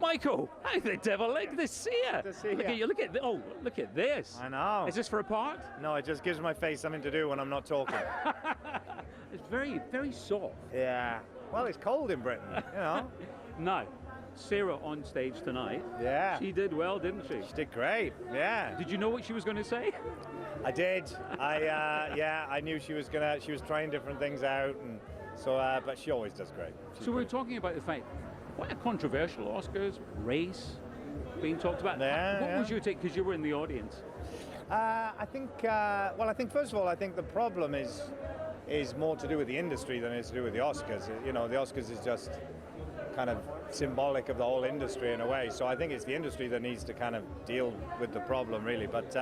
Michael, how the devil, look to see you. To see look ya. at you. Look at this. I know. Is this for a part? No, it just gives my face something to do when I'm not talking. It's very, very soft. Yeah. Well, it's cold in Britain, you know. Now, Sarah on stage tonight. Yeah. She did well, didn't she? She did great. Yeah. Did you know what she was going to say? I did. I knew she was trying different things out, and so. But she always does great. So we're talking about the fact, quite a controversial Oscars race being talked about. Yeah, what was your take? Because you were in the audience. I think first of all, I think the problem is more to do with the industry than it is to do with the Oscars. You know, the Oscars is just kind of symbolic of the whole industry in a way. So I think it's the industry that needs to kind of deal with the problem, really. But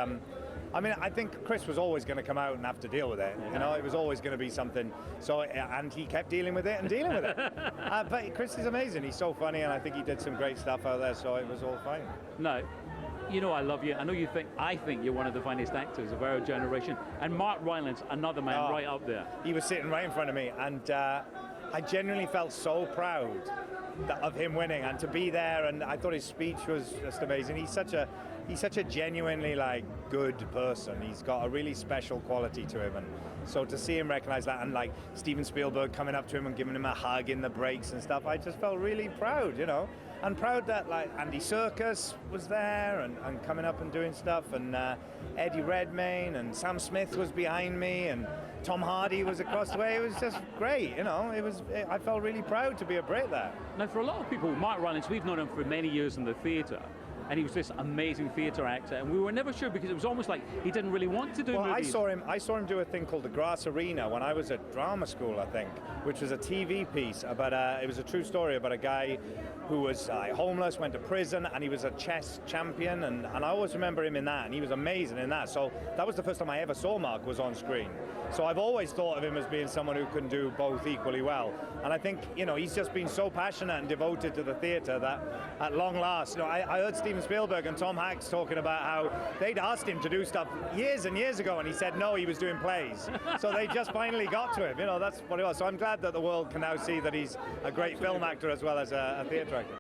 I mean, I think Chris was always going to come out and have to deal with it. You know, it was always going to be something. So, and he kept dealing with it and dealing with it. But Chris is amazing. He's so funny, and I think he did some great stuff out there. So it was all fine. No, you know I love you. I know you think. I think you're one of the finest actors of our generation. And Mark Rylance, another man right up there. He was sitting right in front of me, and I genuinely felt so proud of him winning and to be there. And I thought his speech was just amazing. He's such a genuinely good person. He's got a really special quality to him, and so to see him recognize that, and like Steven Spielberg coming up to him and giving him a hug in the breaks and stuff, I just felt really proud, you know, and proud that like Andy Serkis was there and coming up and doing stuff, and Eddie Redmayne and Sam Smith was behind me, and Tom Hardy was across the way. It was just great, you know. I felt really proud to be a Brit there. Now, for a lot of people, Mark Rylance, we've known him for many years in the theatre. And he was this amazing theatre actor, and we were never sure because it was almost like he didn't really want to do movies. I saw him do a thing called the Grass Arena when I was at drama school, I think, which was a TV piece about it was a true story about a guy who was homeless, went to prison, and he was a chess champion, and I always remember him in that, and he was amazing in that. So that was the first time I ever saw Mark was on screen. So I've always thought of him as being someone who can do both equally well, and I think, you know, he's just been so passionate and devoted to the theatre that at long last, you know, I heard Steven Spielberg and Tom Hanks talking about how they'd asked him to do stuff years and years ago, and he said no, he was doing plays. So they just finally got to him. You know, that's what it was. So I'm glad that the world can now see that he's a great film actor as well as a theatre actor.